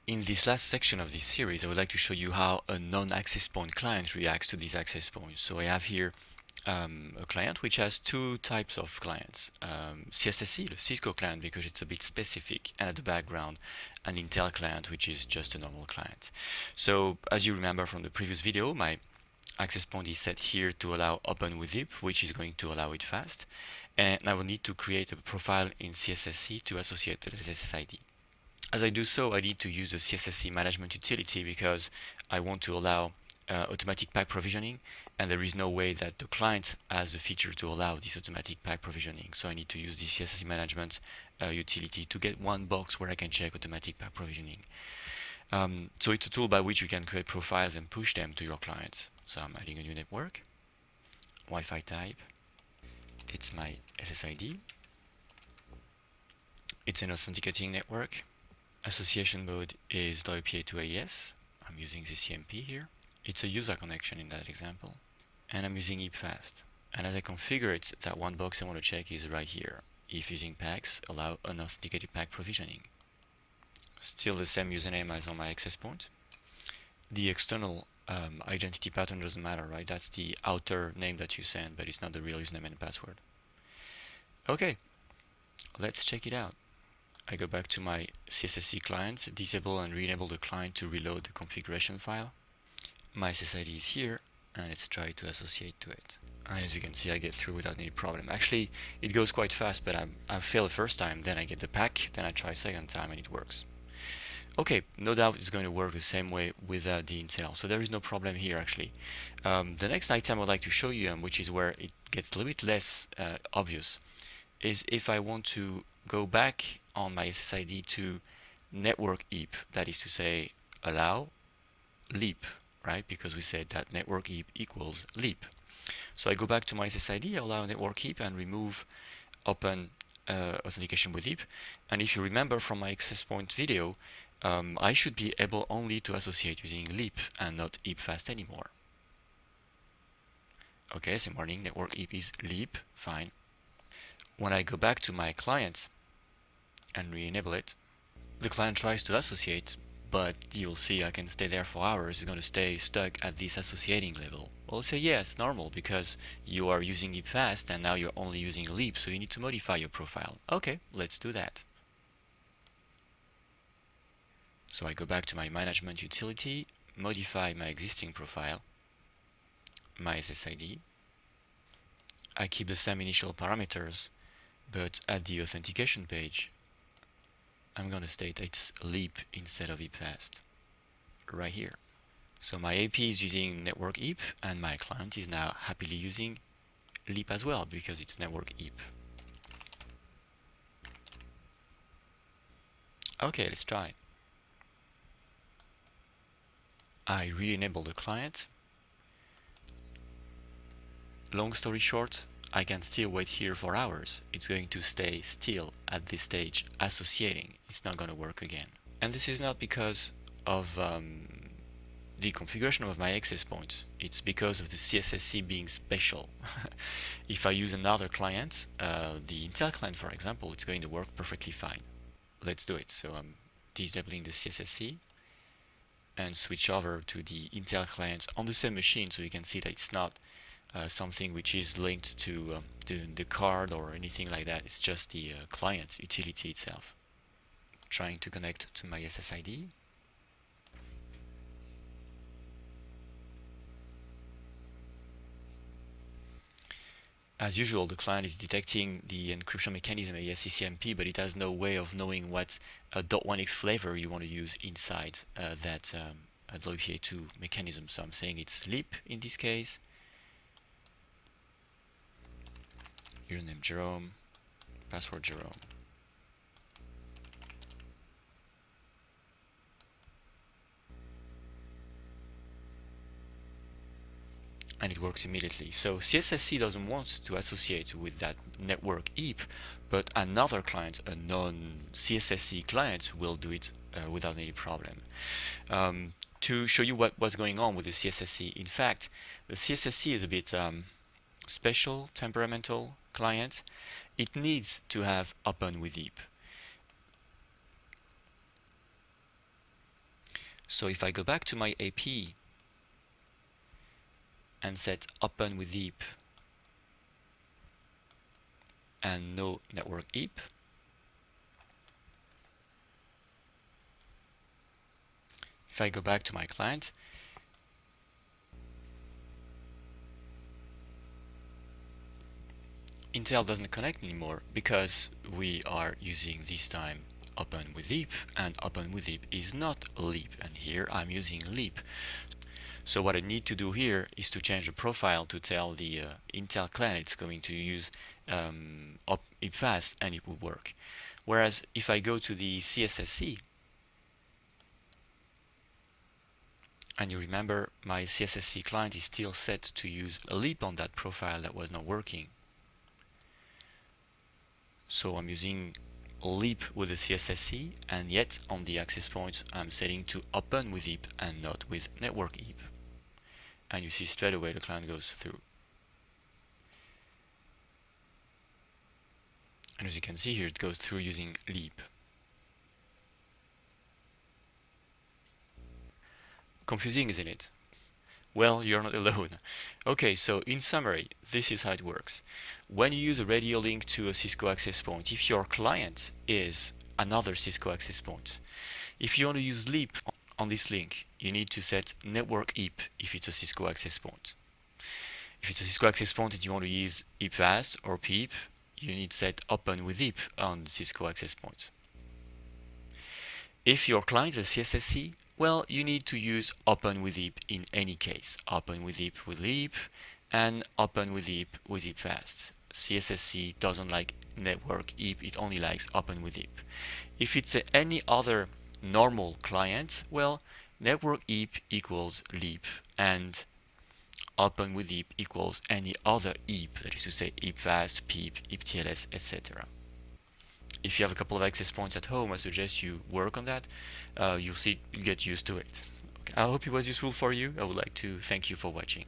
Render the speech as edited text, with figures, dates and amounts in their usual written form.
In this last section of this series, I would like to show you how a non-access point client reacts to these access points. So I have here a client which has two types of clients. CSSC, the Cisco client, because it's a bit specific, and at the background, an Intel client, which is just a normal client. So as you remember from the previous video, my access point is set here to allow open with EAP, which is going to allow it fast. And I will need to create a profile in CSSC to associate the SSID. As I do so, I need to use the CSSC management utility because I want to allow automatic pack provisioning, and there is no way that the client has a feature to allow this automatic pack provisioning. So I need to use the CSSC management utility to get one box where I can check automatic pack provisioning. So it's a tool by which you can create profiles and push them to your clients. So I'm adding a new network, Wi-Fi type, it's my SSID, it's an authenticating network. Association mode is WPA to AES. I'm using the CMP here. It's a user connection in that example. And I'm using EAP fast. And as I configure it, that one box I want to check is right here. If using packs, allow unauthenticated pack provisioning. Still the same username as on my access point. The external identity pattern doesn't matter, right? That's the outer name that you send, but it's not the real username and password. Okay, let's check it out. I go back to my CSSC client, disable and re-enable the client to reload the configuration file. My SSID is here, and let's try to associate to it. And as you can see, I get through without any problem. Actually, it goes quite fast, but I fail the first time, then I get the pack, then I try second time, and it works. Okay, no doubt it's going to work the same way without the Intel, so there is no problem here actually. The next item I'd like to show you, which is where it gets a little bit less obvious, is if I want to go back on my SSID to network EAP, that is to say allow leap, right? Because we said that network EAP equals leap. So I go back to my SSID, allow network EAP, and remove open authentication with EAP. And if you remember from my access point video, I should be able only to associate using leap and not EAP fast anymore. Okay, same warning, network EAP is leap, fine. When I go back to my client and re-enable it, the client tries to associate, but you'll see I can stay there for hours. It's going to stay stuck at this associating level. Well, say yeah, it's normal because you are using EAP fast and now you're only using leap, so you need to modify your profile. Okay, let's do that. So I go back to my management utility, modify my existing profile, my SSID. I keep the same initial parameters, but at the authentication page, I'm going to state it's leap instead of EAP fast, right here. So my AP is using network EAP, and my client is now happily using leap as well because it's network EAP. Okay, let's try. I re-enable the client. Long story short, I can still wait here for hours. It's going to stay still at this stage, associating. It's not going to work again. And this is not because of the configuration of my access point. It's because of the CSSC being special. If I use another client, the Intel client for example, it's going to work perfectly fine. Let's do it. So I'm disabling the CSSC and switch over to the Intel client on the same machine, so you can see that it's not something which is linked to the card or anything like that. It's just the client utility itself. Trying to connect to my SSID. As usual, the client is detecting the encryption mechanism AES-CCMP, but it has no way of knowing what .1x flavor you want to use inside that WPA2 mechanism. So I'm saying it's leap in this case. Username Jerome, password Jerome. And it works immediately. So CSSC doesn't want to associate with that network EAP, but another client, a non-CSSC client, will do it without any problem. To show you what's going on with the CSSC, in fact, the CSSC is a bit special, temperamental client. It needs to have open with EAP. So if I go back to my AP and set open with EAP and no network EAP, if I go back to my client, Intel doesn't connect anymore because we are using this time open with EAP, and open with EAP is not LEAP, and here I'm using LEAP. So what I need to do here is to change the profile to tell the Intel client it's going to use EAP fast, and it will work. Whereas if I go to the CSSC, and you remember my CSSC client is still set to use a LEAP on that profile that was not working. So I'm using LEAP with the CSSC, and yet on the access point I'm setting to open with EAP and not with network EAP. And you see straight away the client goes through. And as you can see here, it goes through using LEAP. Confusing, isn't it? Well, you're not alone. Okay, so in summary, this is how it works. When you use a radio link to a Cisco access point, if your client is another Cisco access point, if you want to use LEAP on this link, you need to set network EAP if it's a Cisco access point. If it's a Cisco access point and you want to use EAP fast or PEAP, you need to set open with EAP on the Cisco access point. If your client is CSSC, well, you need to use open with EAP in any case. Open with EAP and open with EAP fast. CSSC doesn't like network EAP, it only likes open with EAP. If it's any other normal client, well, network EAP equals LEAP, and open with EAP equals any other EAP, that is to say EAP fast, PEAP, EAP TLS, etc. If you have a couple of access points at home, I suggest you work on that. You'll see, you get used to it. Okay. I hope it was useful for you. I would like to thank you for watching.